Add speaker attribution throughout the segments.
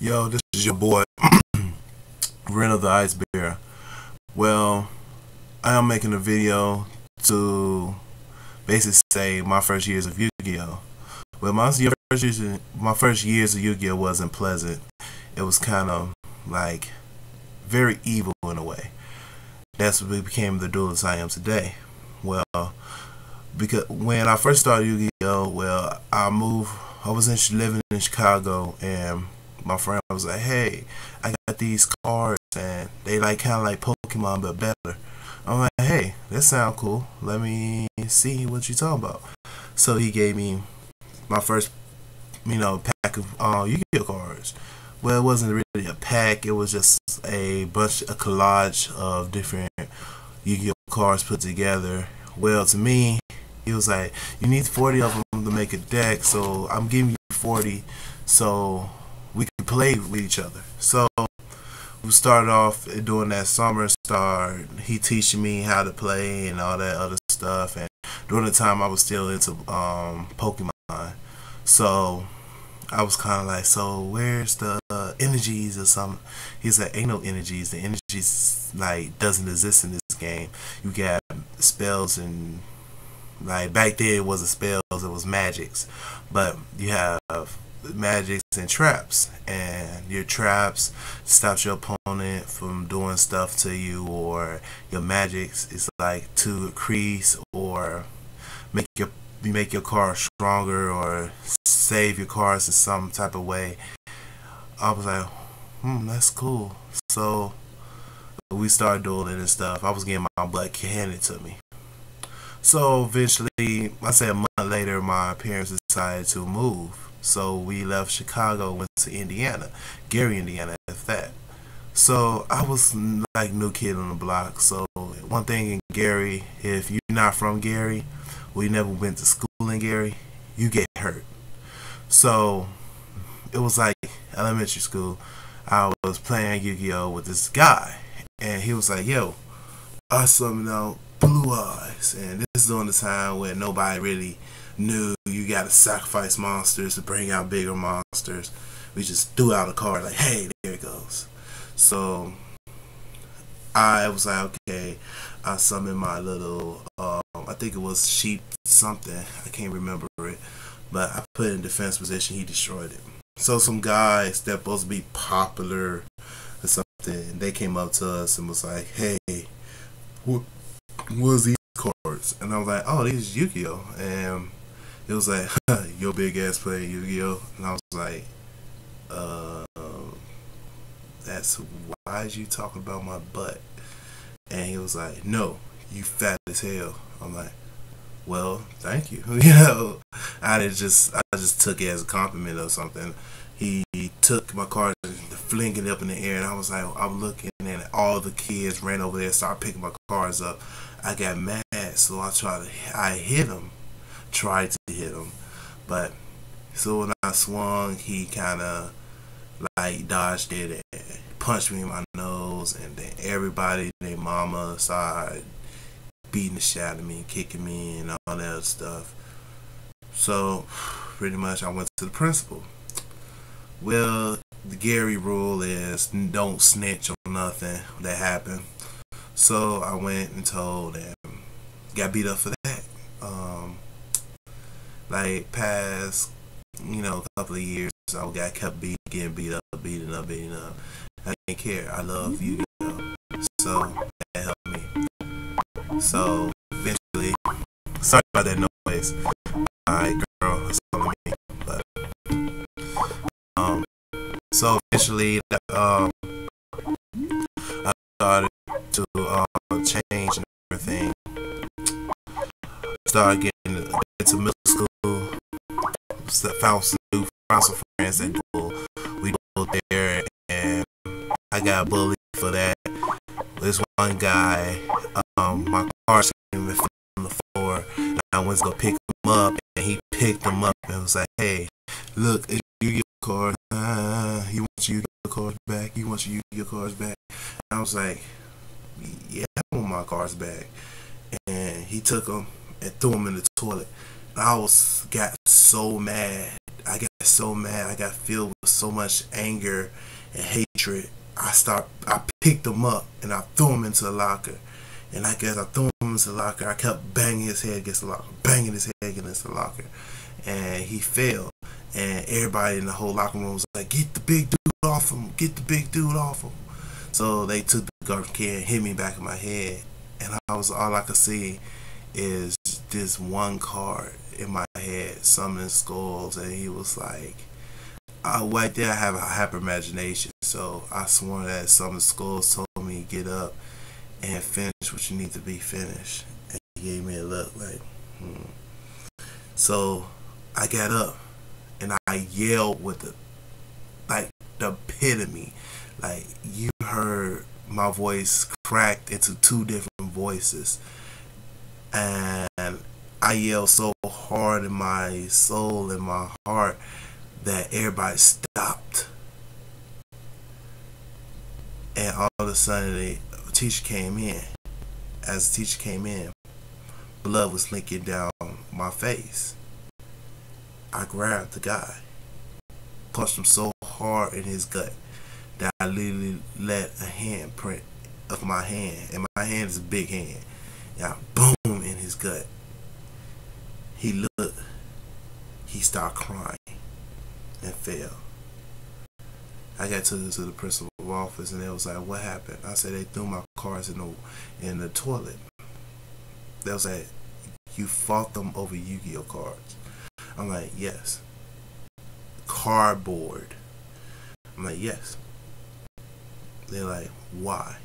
Speaker 1: Yo, this is your boy, Reno the Ice Bear. Well, I am making a video to basically say my first years of Yu-Gi-Oh! Well, my first years of Yu-Gi-Oh! Wasn't pleasant. It was kind of like very evil in a way. That's what became the duelist I am today. Well, because when I first started Yu-Gi-Oh! Well, I was living in Chicago, and my friend was like, "Hey, I got these cards, and they like kind of like Pokemon but better." I'm like, "Hey, that sounds cool. Let me see what you talking about." So he gave me my first, pack of Yu-Gi-Oh cards. Well, it wasn't really a pack. It was just a collage of different Yu-Gi-Oh cards put together. Well, to me, he was like, "You need 40 of them to make a deck, so I'm giving you 40 so we can play with each other." So we started off doing that summer start. He teaching me how to play and all that other stuff. And during the time I was still into Pokemon. So I was kind of like, "So where's the energies or something?" He's like, "Ain't no energies. The energies like doesn't exist in this game. You got spells and like back then it wasn't spells, it was magics. But you have magics and traps, and your traps stops your opponent from doing stuff to you, or your magics is like to increase or make your card stronger or save your cards in some type of way." I was like, that's cool. So we started dueling and stuff. I was getting my butt handed to me. So eventually, I say a month later, my parents decided to move. So we left Chicago, went to Indiana, Gary, Indiana at that. So I was like new kid on the block. So one thing in Gary, if you're not from Gary, or you never went to school in Gary, you get hurt. So it was like elementary school. I was playing Yu-Gi-Oh with this guy, and he was like, "Yo, I summoned out Blue Eyes," and this is during the time where nobody really knew you got to sacrifice monsters to bring out bigger monsters. We just threw out a card like, "Hey, there it goes." So I was like, okay. I summoned my little, I think it was sheep something. I can't remember it, but I put it in defense position. He destroyed it. So some guys that supposed to be popular or something, they came up to us and was like, "Hey, what was these cards?" And I was like, "Oh, these Yu-Gi-Oh!" And it was like, "Your big ass play Yu-Gi-Oh!" And I was like, that's why is you talking about my butt?" And he was like, "No, you fat as hell." I'm like, "Well, thank you." I just took it as a compliment or something. He took my card and flinging it up in the air, and I was like, I'm looking, and all the kids ran over there and started picking my cards up. I got mad, so I hit him, tried to hit him, but so when I swung, he kind of like dodged it and punched me in my nose, and then everybody, their mama, started beating the shit out of me, kicking me, and all that other stuff. So pretty much I went to the principal. Well, the Gary rule is don't snitch on nothing that happened. So I went and told him, got beat up for that. Like past, a couple of years, I kept getting beat up, beating up. I didn't care. I love you, so that helped me. So eventually, sorry about that noise. Alright, girl, it's on me. But so eventually, I started to change and everything. Started getting into middle school. Found some friends that duel. We go there, and I got bullied for that. This one guy, my car came on the floor, and I went to go pick him up, and he picked him up and was like, "Hey, look, it's Yu-Gi-Oh card. You want your Yu-Gi-Oh cards back? You want your Yu-Gi-Oh cards back?" And I was like, "Yeah, I want my cards back." And he took them and threw them in the toilet. I got so mad. I got so mad. I got filled with so much anger and hatred. I picked him up and I threw him into the locker. And I guess I threw him into the locker. I kept banging his head against the locker, banging his head against the locker. And he fell. And everybody in the whole locker room was like, get the big dude off him, get the big dude off him. So they took the garbage can, hit me back in my head. And all I could see is this one card in my head, summoning skulls. And he was like, right there I have a hyper imagination. So I swore that summoning skulls told me get up and finish what you need to be finished. And he gave me a look like, So I got up and I yelled with the epitome. Like, you heard my voice cracked into two different voices. And I yelled so hard in my soul and my heart that everybody stopped. And all of a sudden the teacher came in. As the teacher came in, blood was leaking down my face. I grabbed the guy, punched him so hard in his gut that I literally let a handprint of my hand, and my hand is a big hand, and I boom in his gut. He looked, he started crying and fell. I got to the principal's office and they was like, what happened? I said, they threw my cards in the toilet. They was like, you fought them over Yu-Gi-Oh cards. I'm like, yes. Cardboard. I'm like, yes. They're like, why?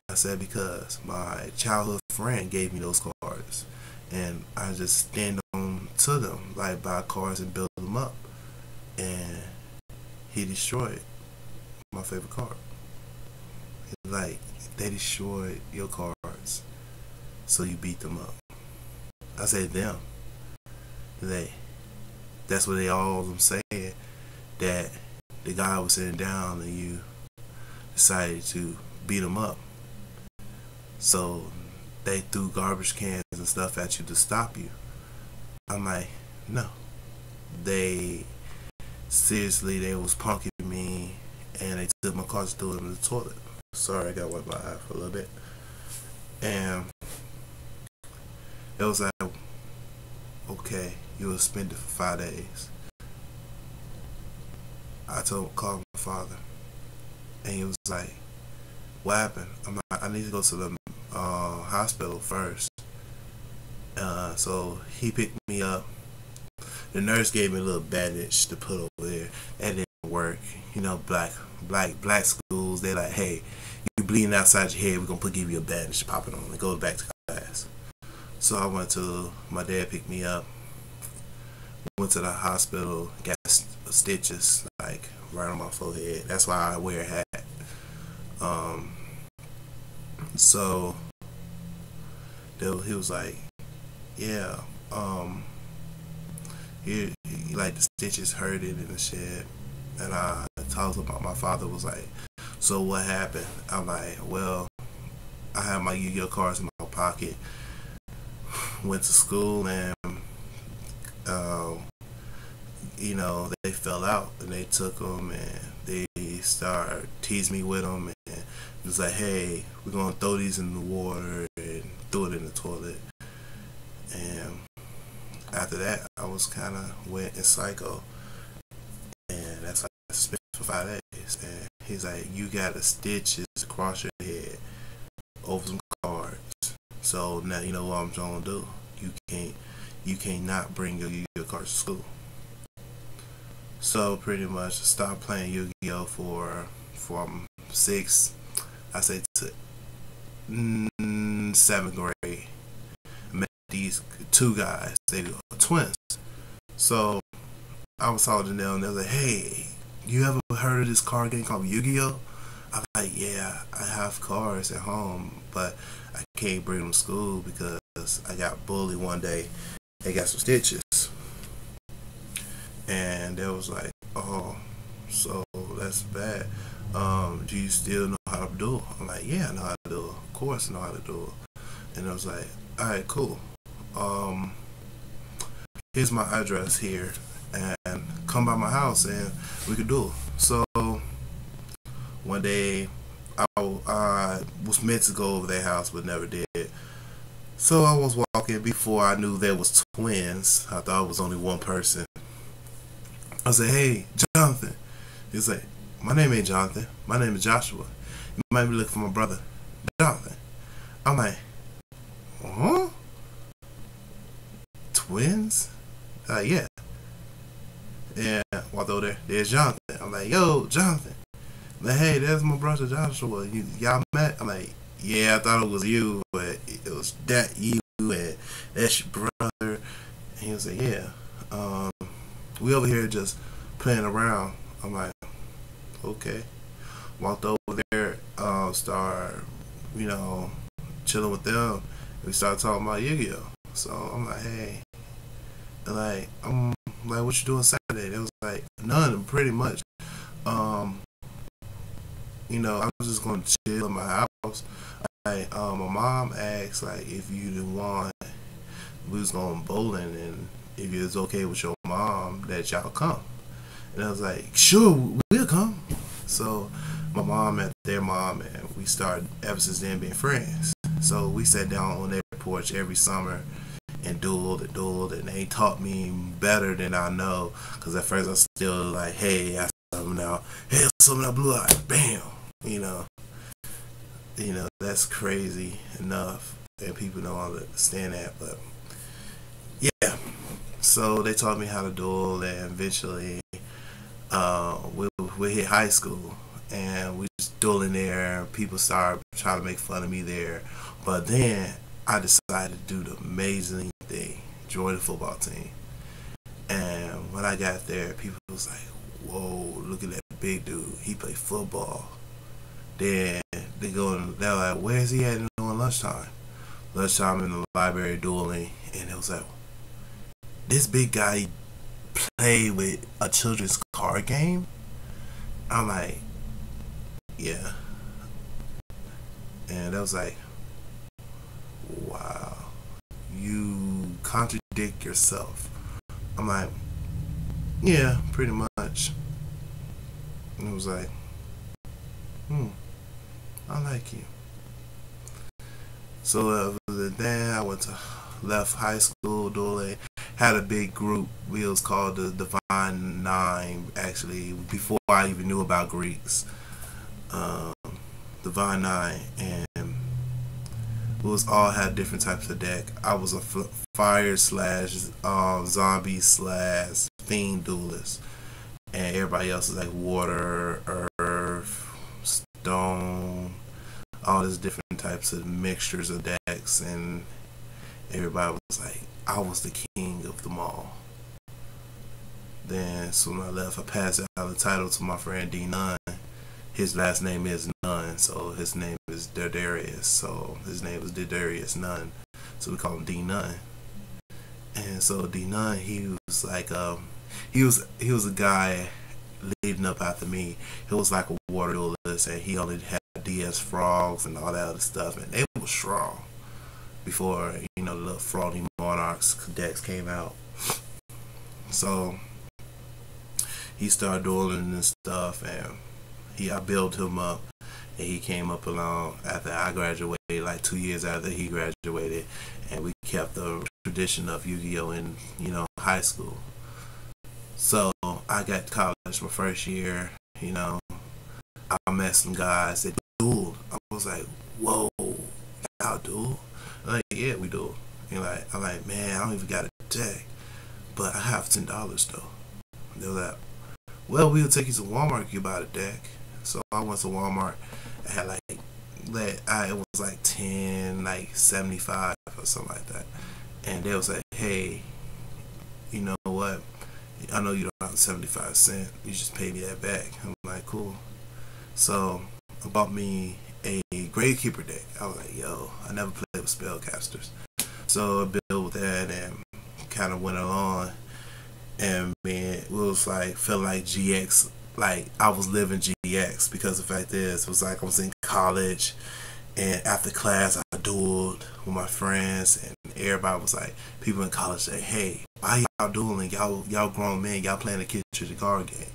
Speaker 1: I said, because my childhood friend gave me those cards and I just stand on to them, like buy cards and build them up. And he destroyed my favorite card. Like, they destroyed your cards, so you beat them up. I said them. That's what they all of them saying, that the guy was sitting down and you decided to beat him up. So they threw garbage cans and stuff at you to stop you. I'm like, no. Seriously, they was punking me and they took my cards, threw them in the toilet. Sorry, I got wet my eye for a little bit. And it was like, okay, you will spend it for 5 days. I called my father, and he was like, what happened? I'm like, I need to go to the hospital first. So he picked me up. The nurse gave me a little bandage to put over there. That didn't work. You know, black schools, they're like, hey, you bleeding outside your head, we're gonna give you a bandage to pop it on and go back to class. So I went to, my dad picked me up, went to the hospital, got stitches like right on my forehead. That's why I wear a hat. So he was like, yeah, he like the stitches hurted and shit. And I talked about, my father was like, so what happened? I'm like, well, I had my Yu-Gi-Oh cards in my pocket, went to school, and you know, they fell out and they took them and they started teasing me with them, and it was like, hey, we're gonna throw these in the water, and threw it in the toilet. And after that, I was kind of went in psycho, and that's like I spent for 5 days. And he's like, you got stitches across your head over some cards. So now you know what I'm trying to do. You can't not bring your Yu-Gi-Oh cards to school. So pretty much I stopped playing Yu-Gi-Oh from 6th, I say, to 7th grade. I met these two guys. They were twins. So I was talking to them and they were like, hey, you ever heard of this card game called Yu-Gi-Oh? I'm like, yeah, I have cards at home, but I can't bring them to school because I got bullied one day. They got some stitches. And they was like, oh, so that's bad. Do you still know how to do it? I'm like, yeah, I know how to do it. Of course I know how to do it. And I was like, alright, cool. Here's my address here, and come by my house and we could duel. So one day I was meant to go over their house but never did. So I was walking. Before I knew there was twins, I thought it was only one person. I said, "Hey, Jonathan." He's like, "My name ain't Jonathan. My name is Joshua. You might be looking for my brother, Jonathan." I'm like, "Huh? Twins?" Yeah. And walked over there. There's Jonathan. I'm like, "Yo, Jonathan." I'm like, "Hey, there's my brother Joshua. Y'all met?" I'm like, "Yeah, I thought it was you, but it was that you and that's your brother." And he was like, "Yeah, we over here just playing around." I'm like, "Okay." Walked over there, started, chilling with them. We started talking about Yu-Gi-Oh. So I'm like, "Hey," and like, I'm like, "What you doing Saturday?" They was like, "None, pretty much. Um, I was just gonna chill in my house." My mom asked like if you didn't want, we was going bowling, and if it was okay with your mom that y'all come. And I was like, "Sure, we'll come." So my mom met their mom, and we started ever since then being friends. So we sat down on their porch every summer and dueled, and they taught me better than I know. Cause at first I was still like, "Hey, I saw something now. Hey, I saw something now, blue eye, bam." That's crazy enough, and people don't understand that. But yeah, so they taught me how to duel, and eventually we hit high school, and we just dueling there. People started trying to make fun of me there, but then I decided to do the amazing thing, join the football team. And when I got there, people was like, "Whoa, look at that big dude. He play football." Then they're like, "Where's he at on lunchtime?" Lunchtime in the library dueling, and it was like, "This big guy play with a children's card game?" I'm like, "Yeah." And I was like, "Wow, you contradict yourself." I'm like, "Yeah, pretty much." And it was like, "I like you." So then I left high school dueling. Had a big group. We was called the Divine Nine. Actually, before I even knew about Greeks, um, Divine Nine, and we was all had different types of deck. I was a fire slash zombie slash fiend duelist, and everybody else is like water, earth, stone, all these different types of mixtures of decks, and everybody was like, I was the king of them all. Then soon I left, I passed out the title to my friend D Nunn. His last name is Nunn, so his name is Dardarius. So his name was Dardarius Nunn, so we call him D Nunn. And so D Nunn, he was like, he was a guy leading up after me. He was like a water duelist, and he only had DS frogs and all that other stuff, and they were strong before the little Froggy Monarchs decks came out. So he started dueling and stuff, and I built him up, and he came up along after I graduated, like 2 years after he graduated, and we kept the tradition of Yu-Gi-Oh in high school. So I got to college my first year. I met some guys that dueled. I was like, "Whoa, y'all duel?" I'm like, "Yeah, we duel." I'm like, "Man, I don't even got a deck, but I have $10 though." They were like, "Well, we'll take you to Walmart. You buy a deck." So I went to Walmart. I had it was like 10, like 75 or something like that. And they was like, "Hey, you know what? I know you don't have 75 cents. You just pay me that back." I'm like, "Cool." So I bought me a Gravekeeper deck. I was like, "Yo, I never played with spellcasters." So I built with that and kind of went along. And man, it was like, felt like GX, like I was living GX, because the fact is, it was like I was in college, and after class I dueled with my friends, and everybody was like, people in college say, "Hey, why y'all dueling? Y'all grown men. Y'all playing a kitchen card game.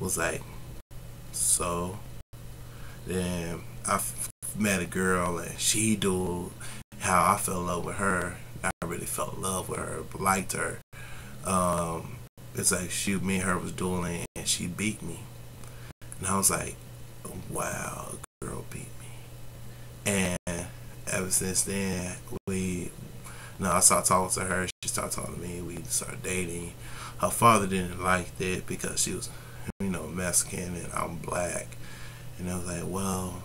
Speaker 1: Was like, so then met a girl and she dueled. How I fell in love with her. I really fell in love with her, liked her. It's like me and her was dueling and she beat me. And I was like, wow, a girl beat me. And ever since then, I started talking to her. She started talking to me. We started dating. Her father didn't like that because she was, Mexican and I'm black. And I was like, well,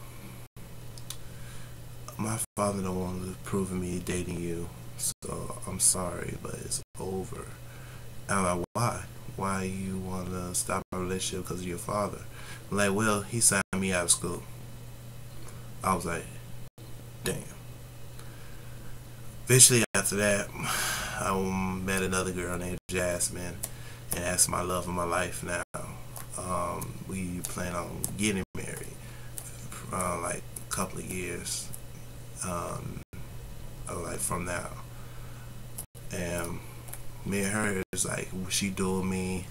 Speaker 1: my father don't want to prove me dating you, so I'm sorry, but it's over. And I'm like, why? Why you want to stop our relationship because of your father? I'm like, well, he signed me out of school. I was like, damn. Eventually after that, I met another girl named Jasmine, and that's my love of my life now. We plan on getting married like a couple of years like from now. And me and her is like, she duel me,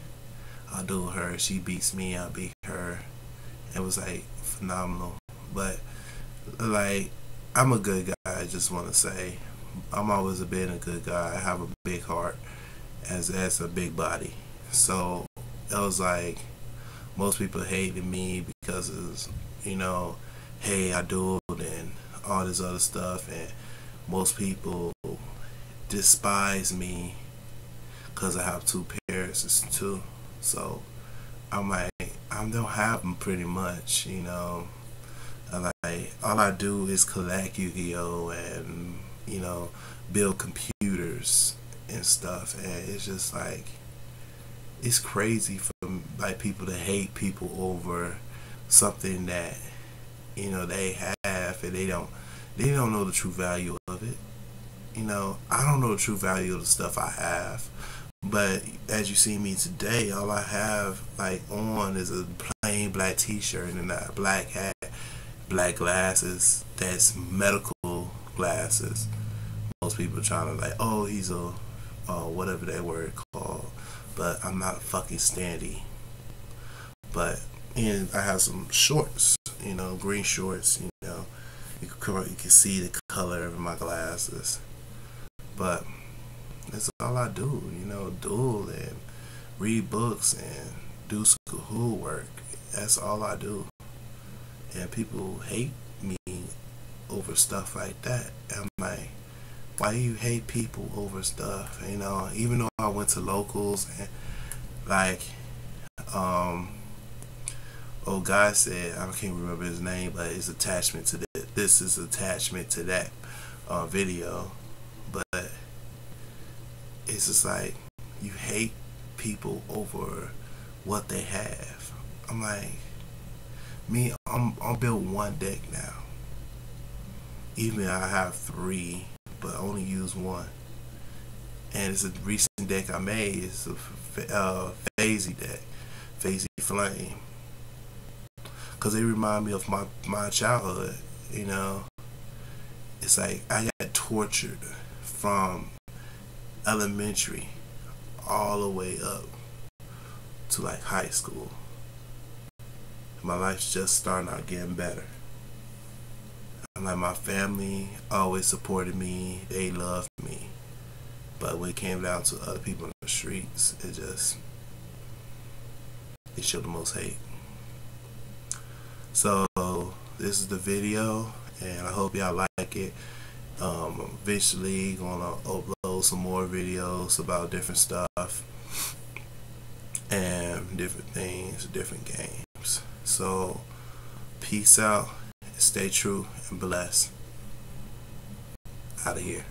Speaker 1: I duel her, she beats me, I beat her. It was like phenomenal. But like, I'm a good guy. I just want to say I'm always been a good guy. I have a big heart as a big body. So it was like most people hated me because of, hey, I dueled and all this other stuff, and most people despise me because I have two parents too. So I'm like, I don't have them pretty much, Like, all I do is collect Yu-Gi-Oh and build computers and stuff, and it's just like, it's crazy for like people to hate people over something that they have, and they don't know the true value of it. I don't know the true value of the stuff I have, but as you see me today, all I have like on is a plain black t-shirt and a black hat, black glasses. That's medical glasses. Most people are trying to like, oh, he's a whatever that word called, but I'm not a fucking standee. But and I have some shorts, green shorts. You can see the color of my glasses. But that's all I do, duel and read books and do schoolwork. That's all I do. And people hate me over stuff like that. I'm like, why do you hate people over stuff? Even though I went to locals and like, guy said, I can't remember his name, but it's attachment to this is attachment to that video. But it's just like, you hate people over what they have. I'm like, I'm built one deck now. Even I have 3, but I only use 1. And it's a recent deck I made. It's a phasey deck, phasey flame, because they remind me of my childhood. It's like I got tortured from elementary all the way up to like high school. My life's just starting out getting better. I'm like, my family always supported me, they loved me, but when it came down to other people in the streets, they showed the most hate. So this is the video, and I hope y'all like it. I'm eventually gonna upload some more videos about different stuff and different things, different games. So peace out, stay true, and bless. Out of here.